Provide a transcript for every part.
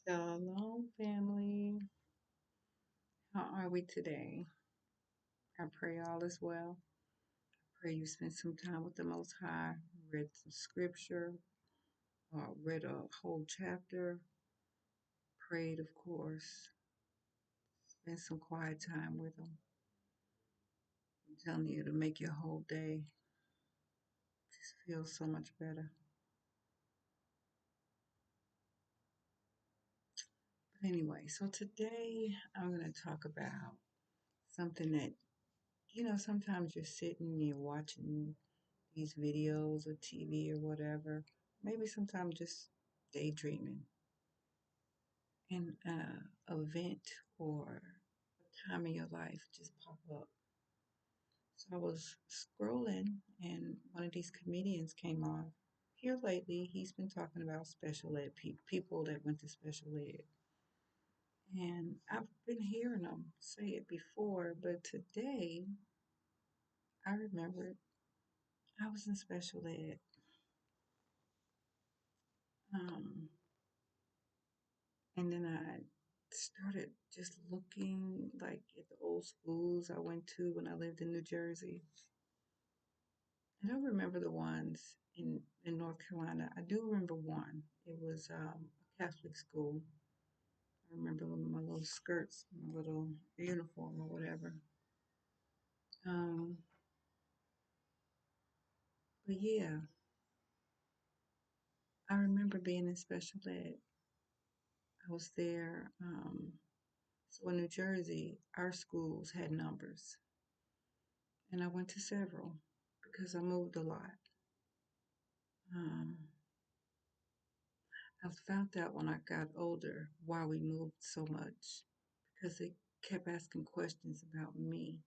Shalom, family. How are we today? I pray all is well. Pray you spent some time with the Most High, read some scripture, read a whole chapter, prayed, of course, spent some quiet time with Him. I'm telling you, to make your whole day just feel so much better. But anyway, so today I'm going to talk about something that, sometimes you're sitting and you're watching these videos or TV or whatever, maybe sometimes just daydreaming, and event or a time in your life just pop up. So I was scrolling and one of these comedians came on. Here lately, he's been talking about special ed people that went to special ed. And I've been hearing him say it before, but today I remembered I was in special ed. Um, And then I started just looking like at the old schools I went to when I lived in New Jersey. I don't remember the ones in North Carolina. I do remember one. It was a Catholic school. I remember my little skirts, my little uniform or whatever. Um, but yeah, I remember being in special ed. I was there. So in New Jersey, our schools had numbers, and I went to several because I moved a lot. Um, I found out when I got older why we moved so much because they kept asking questions about me.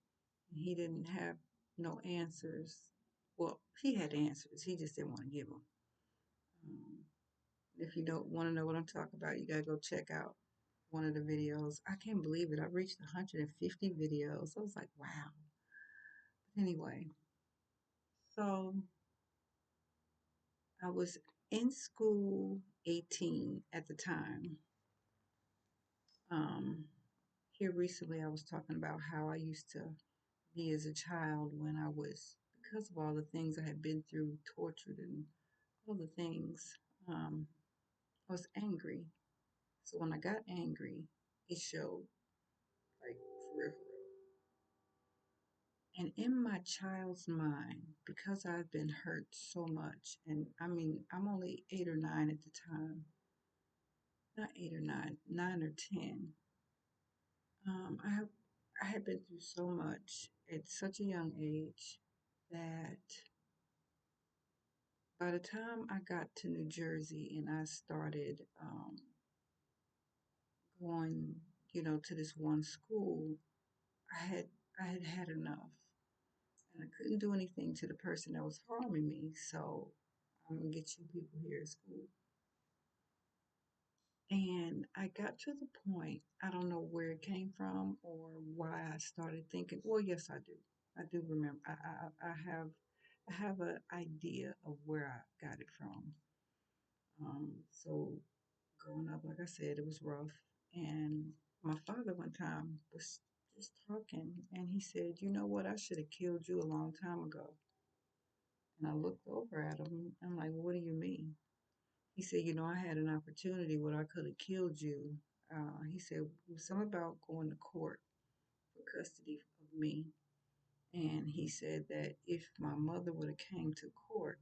And he didn't have no answers. Well, he had answers, he just didn't want to give them. Um, if you don't want to know what I'm talking about, you got to go check out one of the videos. I can't believe it. I reached 150 videos. I was like, wow. But anyway, so I was in school 18 at the time. Um, Here recently, I was talking about how I used to be as a child when I was, because of all the things I had been through, tortured and all the things, I was angry. So when I got angry, it showed, like, for real, for real. And in my child's mind, because I've been hurt so much, and I mean, I'm only 8 or 9 at the time, not 8 or 9, 9 or 10. Um, I have I had been through so much at such a young age that by the time I got to New Jersey and I started going, to this one school, I had I had had enough, and I couldn't do anything to the person that was harming me. So I'm gonna get you people here at school. And I got to the point, I don't know where it came from or why I started thinking, well, yes, I do. I do remember. I have an idea of where I got it from. So growing up, like I said, it was rough. And my father one time was just talking and he said, you know what, I should have killed you a long time ago. And I looked over at him. I'm like, what do you mean? He said, I had an opportunity where I could have killed you. He said, it was something about going to court for custody of me. And he said that if my mother would have came to court,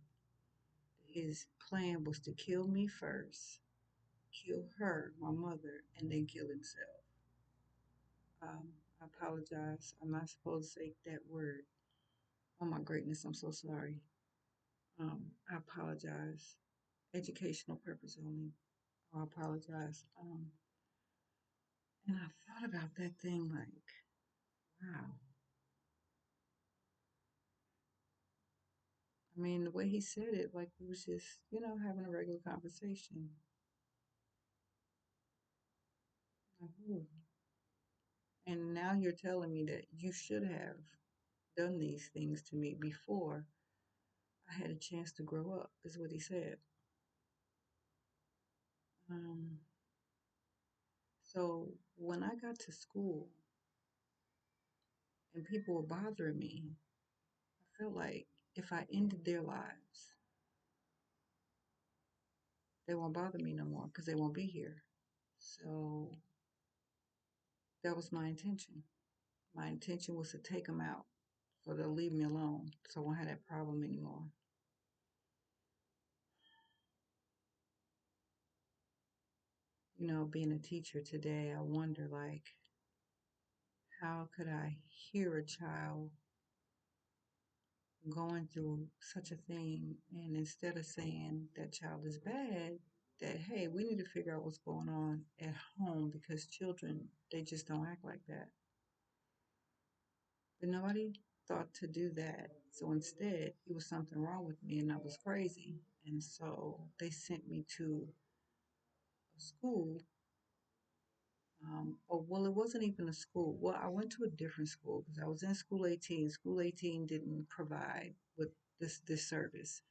his plan was to kill me first, kill her, my mother, and then kill himself. I apologize. I'm not supposed to say that word. Oh my greatness, I'm so sorry. I apologize. Educational purpose only. I apologize. And I thought about that thing like, wow. I mean, the way he said it, like we was just, having a regular conversation. Like, ooh. And now you're telling me that you should have done these things to me before I had a chance to grow up, is what he said. Um, So when I got to school and people were bothering me, I felt like if I ended their lives, they won't bother me no more because they won't be here. So that was my intention. My intention was to take them out so they'll leave me alone so I won't have that problem anymore. Being a teacher today, I wonder like, how could I hear a child going through such a thing and instead of saying that child is bad, that hey, we need to figure out what's going on at home because children, they just don't act like that. But nobody thought to do that. So instead, it was something wrong with me and I was crazy. And so they sent me to a school. Well, it wasn't even a school. Well, I went to a different school because I was in school 18. School 18 didn't provide with this service.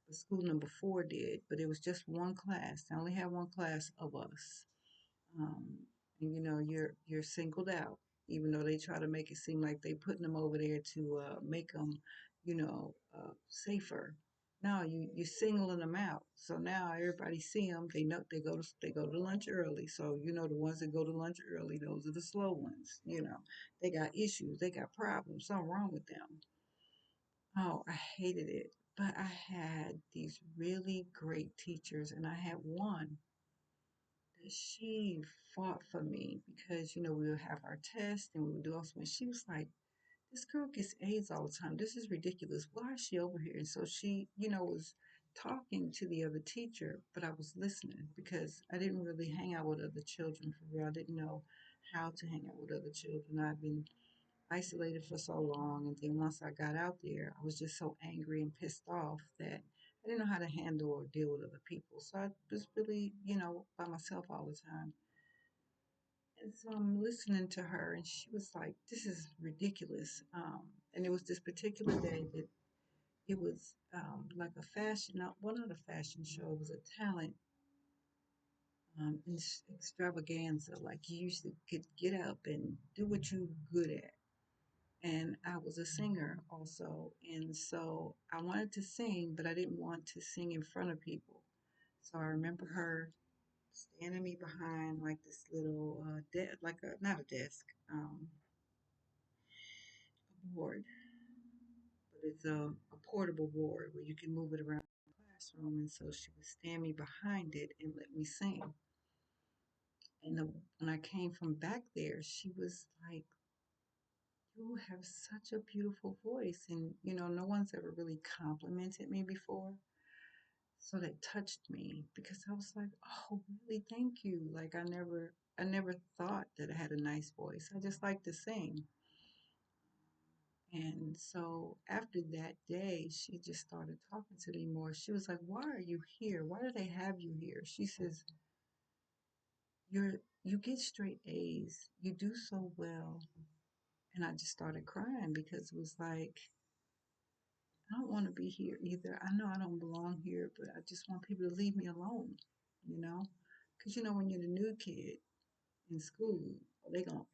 But school number 4 did, but it was just one class. They only had one class of us. Um, and you're singled out, even though they try to make it seem like they putting them over there to make them, safer. No, you singling them out. So now everybody see them. They know they go to lunch early. So the ones that go to lunch early, those are the slow ones. They got issues. They got problems. Something wrong with them. Oh, I hated it. But I had these really great teachers, and I had one that she fought for me because, we would have our test and we would do also. And she was like, this girl gets A's all the time. This is ridiculous. Why is she over here? And so she, was talking to the other teacher, but I was listening because I didn't really hang out with other children for real. I didn't know how to hang out with other children. I've been isolated for so long. And then once I got out there, I was just so angry and pissed off that I didn't know how to handle or deal with other people. So I was really, by myself all the time. And so I'm listening to her, and she was like, this is ridiculous. And it was this particular day that it was like a fashion, not a fashion show, it was a talent extravaganza. Like you used to get up and do what you're good at. And I was a singer also. And so I wanted to sing, but I didn't want to sing in front of people. So I remember her standing me behind like this little, like not a desk, a board, but it's a portable board where you can move it around the classroom. And so she would stand me behind it and let me sing. And when I came from back there, she was like, you have such a beautiful voice. And, no one's ever really complimented me before. So that touched me because I was like, oh, really? Thank you. Like I never thought that I had a nice voice. I just like to sing. And so after that day, she just started talking to me more. She was like, why are you here? Why do they have you here? She says, you get straight A's. You do so well. And I just started crying because it was like, I don't want to be here either. I know I don't belong here, but I just want people to leave me alone, you know? Because, when you're the new kid in school,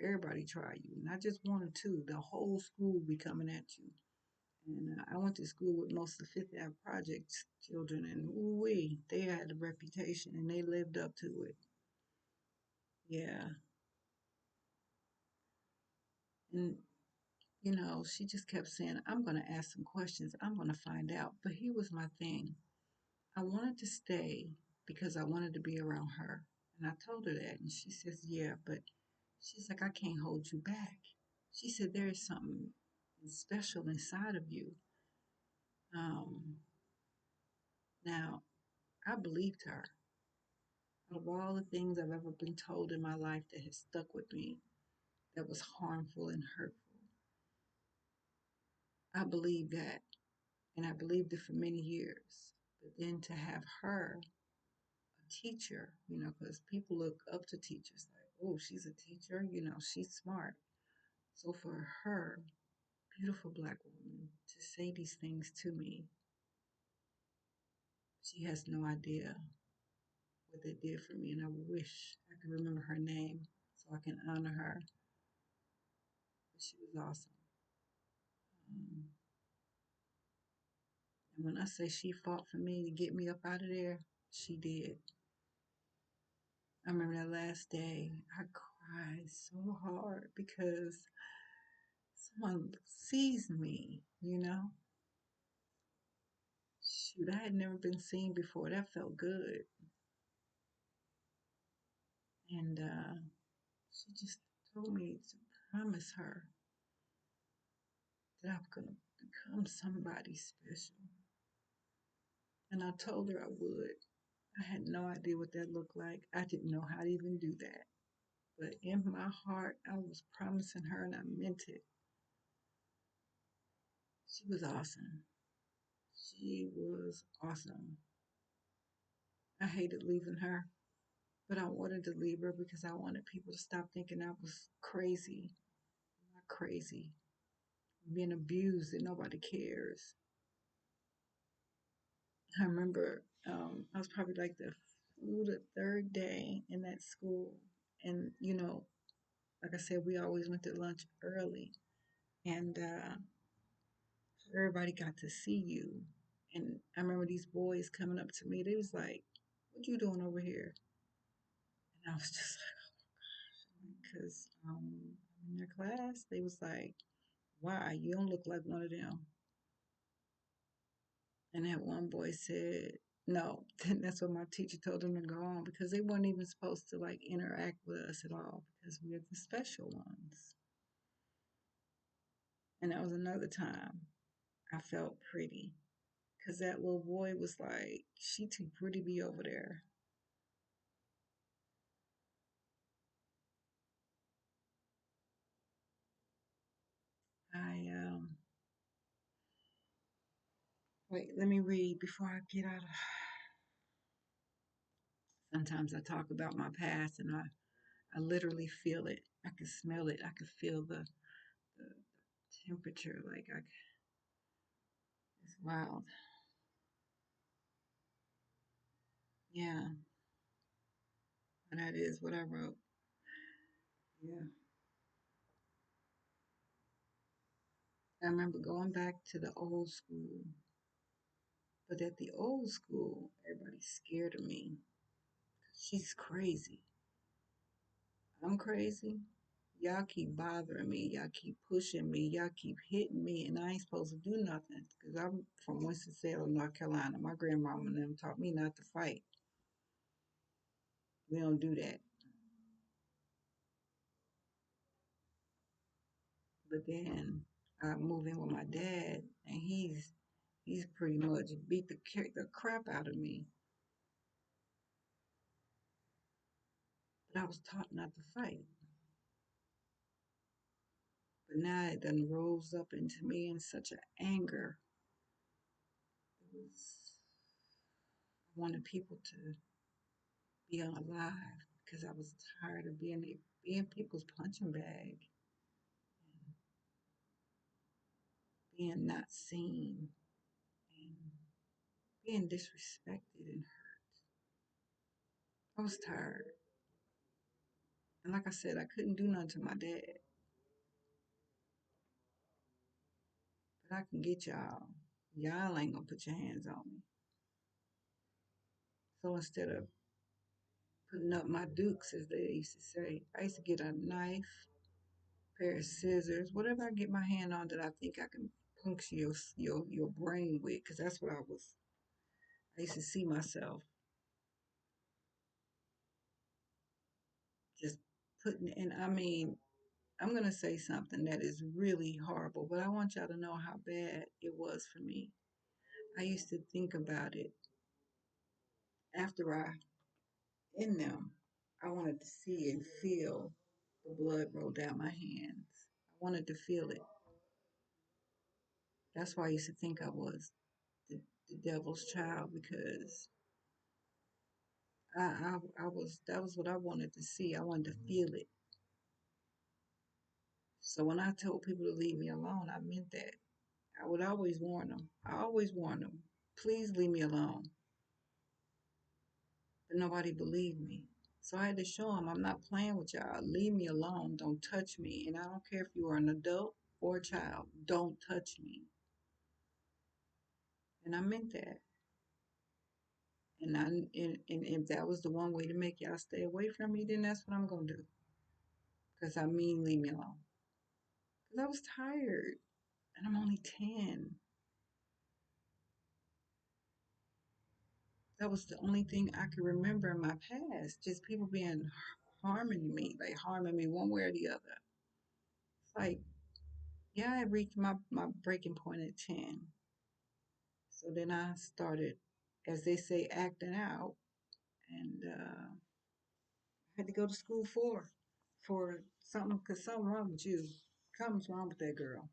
everybody try you. Not just one or two, the whole school be coming at you. And I went to school with most of the Fifth Ave Project children, and ooh-wee, they had a reputation and they lived up to it. Yeah. And, she just kept saying, I'm going to ask some questions. I'm going to find out. But here was my thing. I wanted to stay because I wanted to be around her. And I told her that. And she says, yeah, but she's like, I can't hold you back. She said, there is something special inside of you. Um, Now, I believed her. Out of all the things I've ever been told in my life that has stuck with me, that was harmful and hurtful, I believed that. And I believed it for many years. But then to have her, a teacher, because people look up to teachers like, oh, she's a teacher, she's smart. So for her, beautiful black woman, to say these things to me, she has no idea what they did for me. And I wish I could remember her name. so I can honor her. But she was awesome. Um, and when I say she fought for me to get me up out of there, she did. I remember that last day, I cried so hard because someone sees me, you know? Shoot, I had never been seen before. That felt good. And she just told me to promise her that I'm going to become somebody special. And I told her I would. I had no idea what that looked like. I didn't know how to even do that. But in my heart, I was promising her and I meant it. She was awesome. She was awesome. I hated leaving her, but I wanted to leave her because I wanted people to stop thinking I was crazy. I'm not crazy. I'm being abused and nobody cares. I remember I was probably like the third day in that school. And, like I said, we always went to lunch early. And everybody got to see you. And I remember these boys coming up to me. They was like, "What you doing over here?" And I was just like, "Because I'm in their class." They was like, "Why? You don't look like one of them." And that one boy said, "No." That's what my teacher told them to go on because they weren't even supposed to like interact with us at all because we're the special ones. And that was another time I felt pretty because that little boy was like, "She too pretty to be over there." I Wait, let me read before I get out of. Sometimes I talk about my past and I literally feel it. I can smell it. I can feel the temperature. It's wild. Yeah, and that is what I wrote. Yeah. I remember going back to the old school, but at the old school, everybody's scared of me. She's crazy. I'm crazy. Y'all keep bothering me. Y'all keep pushing me. Y'all keep hitting me, and I ain't supposed to do nothing because I'm from Winston-Salem, North Carolina. My grandmama and them taught me not to fight. We don't do that. But then I move in with my dad, and he's pretty much beat the crap out of me. But I was taught not to fight. But now it done rose up into me in such an anger. It was I wanted people to be alive because I was tired of being people's punching bag and being not seen and being disrespected and hurt. I was tired. And like I said, I couldn't do nothing to my dad. But I can get y'all. Y'all ain't gonna put your hands on me. So instead of putting up my dukes, as they used to say, I used to get a knife, pair of scissors, whatever I get my hand on that I think I can puncture your brain with, because that's what I was. I used to see myself just putting, and I mean, I'm gonna say something that is really horrible, but I want y'all to know how bad it was for me. I used to think about it after I in them. I wanted to see and feel the blood roll down my hands. I wanted to feel it. That's why I used to think I was the devil's child because I was that was what I wanted to see. I wanted to feel it. So when I told people to leave me alone, I meant that. I would always warn them. I always warn them, please leave me alone. But nobody believed me. So I had to show him I'm not playing with y'all. Leave me alone. Don't touch me. And I don't care if you are an adult or a child. Don't touch me. And I meant that. And if that was the one way to make y'all stay away from me, then that's what I'm gonna do. Cause I mean, leave me alone. Cause I was tired, and I'm only 10. That was the only thing I could remember in my past. Just people being harming me, like harming me one way or the other. It's like, yeah, I reached my breaking point at 10. So then I started, as they say, acting out, and I had to go to school for something, cause something wrong with you. Something's wrong with that girl.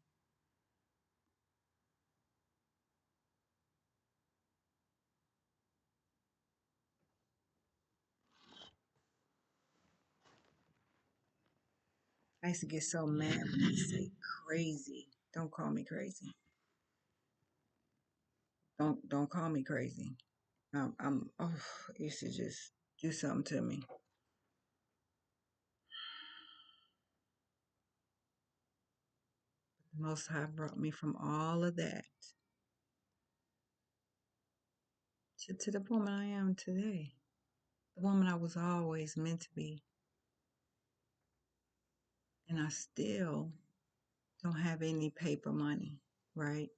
I used to get so mad when they say crazy. Don't call me crazy. Don't call me crazy. Oh, it used to just do something to me. The Most High brought me from all of that to the woman I am today. The woman I was always meant to be. And I still don't have any paper money, right?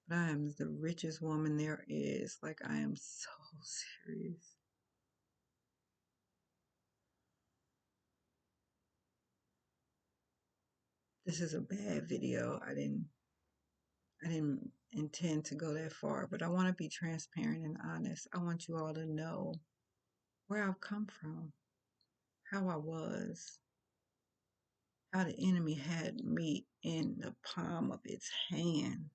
But I am the richest woman there is. Like, I am so serious. This is a bad video. I didn't intend to go that far, but I want to be transparent and honest. I want you all to know where I've come from, how I was, how the enemy had me in the palm of its hand.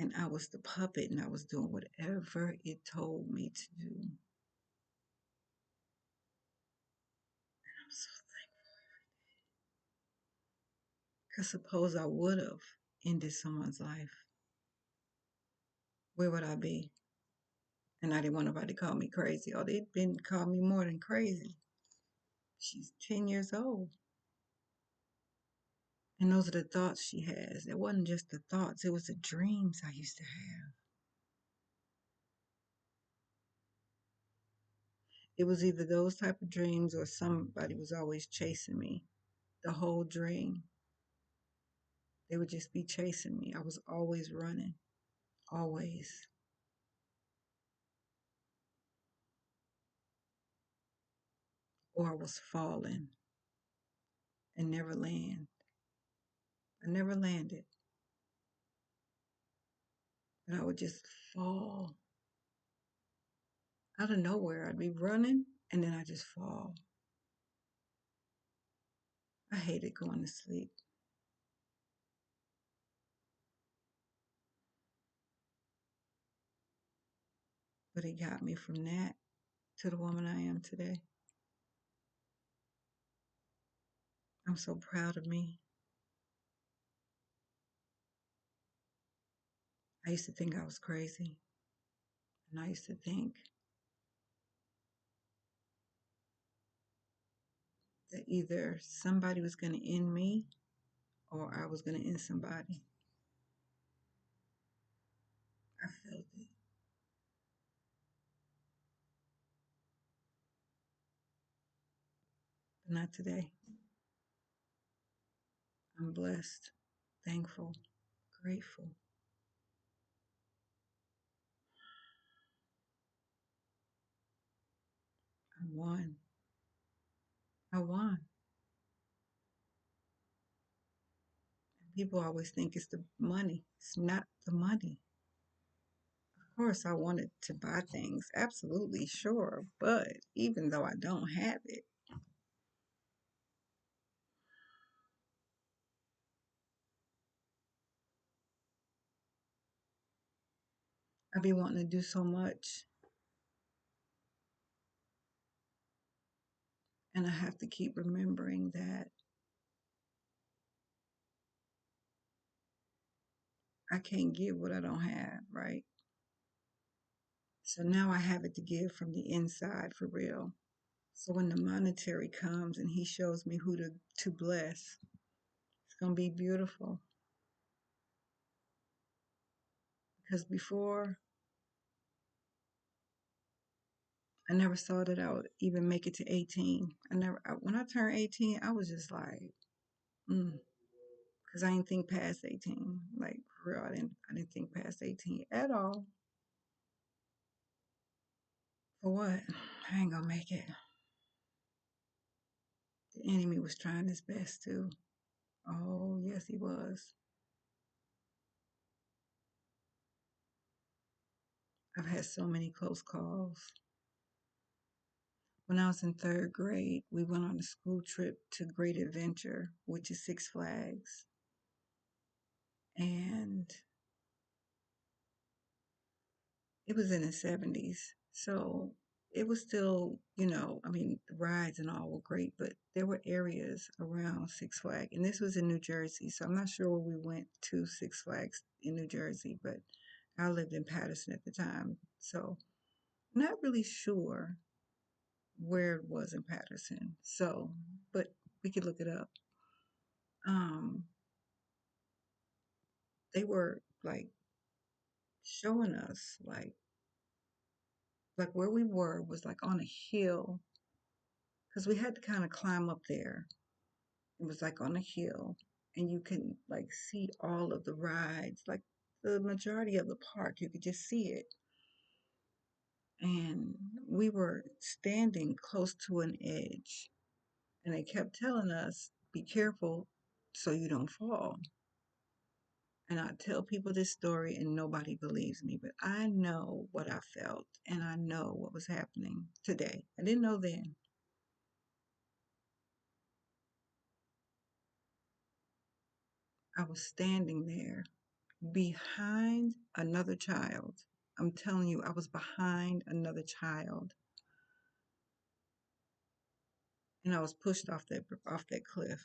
And I was the puppet and I was doing whatever it told me to do. I'm so because suppose I would have ended someone's life, where would I be? And I didn't want nobody to call me crazy. Oh, they'd been called me more than crazy. She's 10 years old. And those are the thoughts she has. It wasn't just the thoughts, it was the dreams I used to have. It was either those type of dreams or somebody was always chasing me. The whole dream. They would just be chasing me. I was always running. Always. Or I was falling and never land. I never landed. But I would just fall. Out of nowhere, I'd be running and then I just fall. I hated going to sleep. But it got me from that to the woman I am today. I'm so proud of me. I used to think I was crazy. And I used to think that either somebody was going to end me or I was going to end somebody. I felt it. But not today. I'm blessed, thankful, grateful. I won. I won. People always think it's the money. It's not the money. Of course, I wanted to buy things. Absolutely, sure. But even though I don't have it, I be wanting to do so much. And I have to keep remembering that I can't give what I don't have, right? So now I have it to give from the inside for real. So when the monetary comes and he shows me who to bless, it's gonna be beautiful. Because before, I never saw that I would even make it to 18. When I turned 18, I was just like, because I didn't think past 18. Like for real, I didn't think past 18 at all. For what? I ain't gonna make it. The enemy was trying his best too. Oh yes, he was. I've had so many close calls. When I was in third grade, we went on a school trip to Great Adventure, which is Six Flags. And it was in the 70s. So it was still, I mean, the rides and all were great, but there were areas around Six Flags. And this was in New Jersey. So I'm not sure where we went to Six Flags in New Jersey, but I lived in Patterson at the time. So not really sure where it was in Patterson. So, but we could look it up. Um, they were like showing us like where we were was like on a hill because we had to kind of climb up there. It was like on a hill, and you can like see all of the rides, like the majority of the park. You could just see it. And we were standing close to an edge, and they kept telling us, be careful so you don't fall. And I tell people this story, and nobody believes me, but I know what I felt, and I know what was happening today. I didn't know then. I was standing there behind another child. I'm telling you, I was behind another child, and I was pushed off that cliff.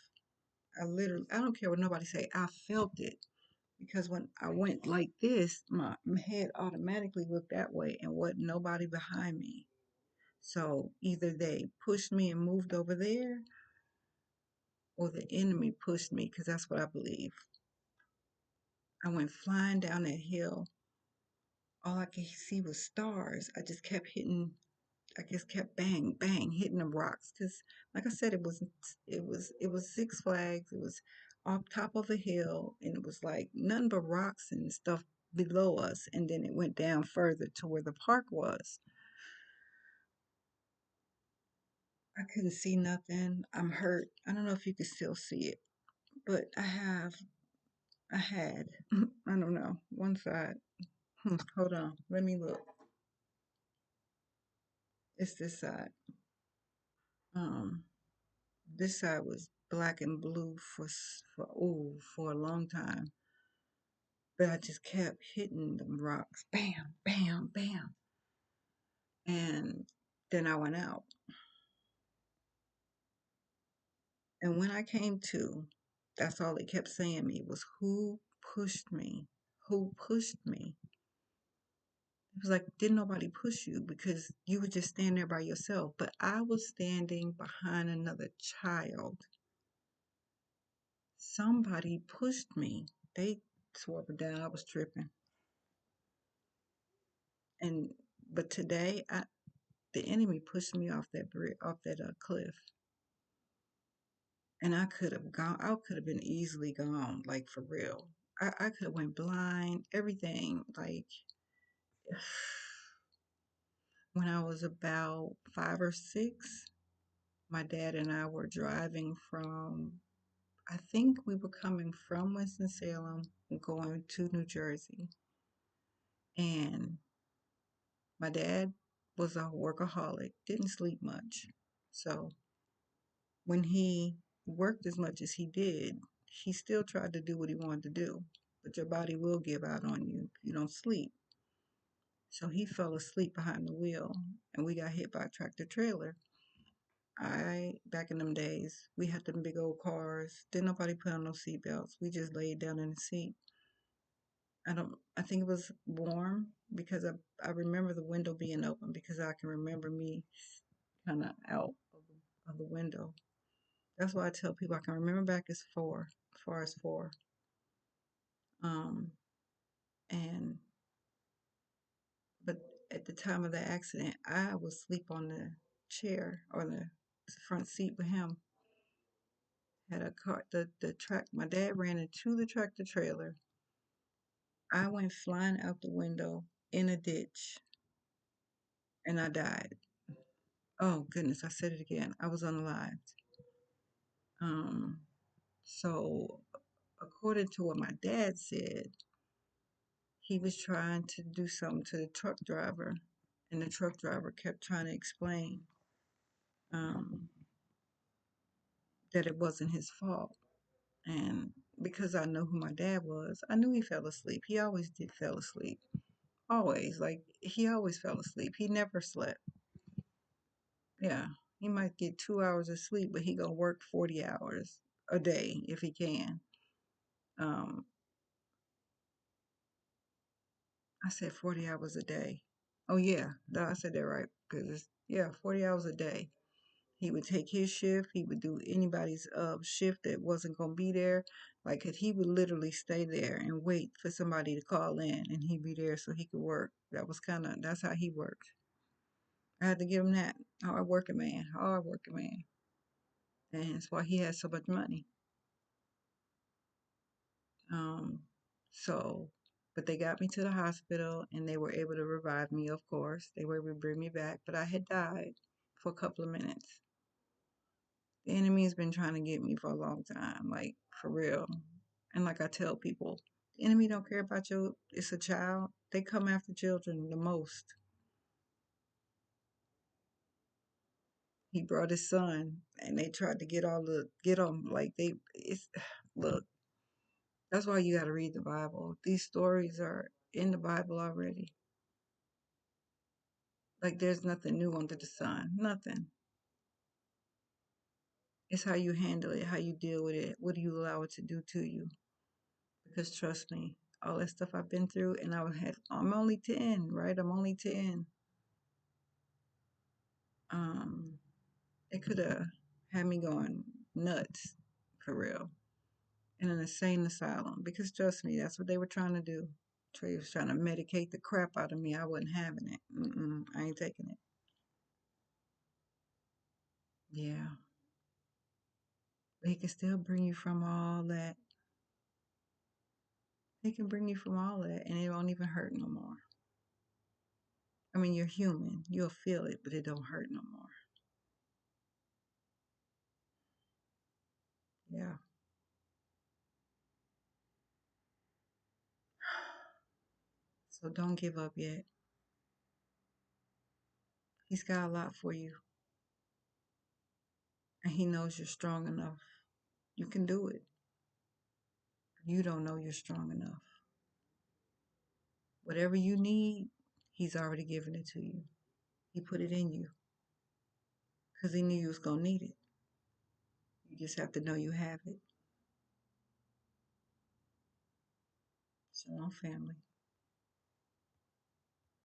I don't care what nobody say. I felt it because when I went like this, my head automatically looked that way, and wasn't nobody behind me. So either they pushed me and moved over there, or the enemy pushed me, because that's what I believe. I went flying down that hill. All I could see was stars. I just kept hitting. I just kept bang bang hitting the rocks because, like I said, it was Six Flags. It was off top of a hill, and it was like nothing but rocks and stuff below us. And then it went down further to where the park was. I couldn't see nothing. I'm hurt. I don't know if you can still see it, but I had, I don't know, one side. Hold on, let me look. It's this side. Um, this side was black and blue for a long time, but I just kept hitting the rocks, bam, bam, bam, and then I went out. And when I came to, that's all they kept saying me was, "Who pushed me? Who pushed me?" It was like, didn't nobody push you because you were just standing there by yourself. But I was standing behind another child. Somebody pushed me. They swore up and down I was tripping. And but today, the enemy pushed me off that cliff, and I could have gone. I could have been easily gone, like for real. I could have went blind. Everything, like when I was about 5 or 6, my dad and I were driving from, I think we were coming from Winston-Salem going to New Jersey. And my dad was a workaholic, didn't sleep much. So when he worked as much as he did, he still tried to do what he wanted to do. But your body will give out on you if you don't sleep. So he fell asleep behind the wheel, and we got hit by a tractor trailer. Back in them days, we had them big old cars. Didn't nobody put on no seatbelts. We just laid down in the seat. I think it was warm because I remember the window being open because I can remember me kind of out of the window. That's why I tell people I can remember back as far as four. Um, and but at the time of the accident, I was asleep on the chair or the front seat with him. Had a car, the track. My dad ran into the tractor trailer. I went flying out the window in a ditch, and I died. Oh goodness, I said it again. I was unalived. Um, so according to what my dad said, he was trying to do something to the truck driver, and the truck driver kept trying to explain um, that it wasn't his fault. And because I know who my dad was, I knew he fell asleep. He always did fell asleep. Always. Like, he always fell asleep. He never slept. Yeah. He might get 2 hours of sleep, but he gonna work 40 hours a day if he can. Um, I said 40 hours a day. Oh yeah, no, I said that right. Cause yeah, 40 hours a day. He would take his shift. He would do anybody's shift that wasn't gonna be there. Like, 'cause he would literally stay there and wait for somebody to call in, and he'd be there so he could work. That's how he worked. I had to give him that. Hard working man, and that's why he had so much money. Um, so, but they got me to the hospital, and they were able to revive me. Of course, they were able to bring me back, but I had died for a couple of minutes. The enemy has been trying to get me for a long time, like for real. And like I tell people, the enemy don't care about you. It's a child. They come after children the most. He brought his son, and they tried to get him. Like it's look. That's why you got to read the Bible. These stories are in the Bible already. Like, there's nothing new under the sun. Nothing. It's how you handle it, how you deal with it. What do you allow it to do to you? Because trust me, all that stuff I've been through, and I'm only 10, right? I'm only 10. Um, it could have had me going nuts, for real, in an insane asylum. Because trust me, that's what they were trying to do. Trey was trying to medicate the crap out of me. I wasn't having it. I ain't taking it. Yeah, but he can still bring you from all that. He can bring you from all that, and it won't even hurt no more. I mean, you're human. You'll feel it, but it don't hurt no more. Yeah. So don't give up yet. He's got a lot for you, and he knows you're strong enough. You can do it. You don't know you're strong enough. Whatever you need, he's already given it to you. He put it in you because he knew you was going to need it. You just have to know you have it. Shalom, family.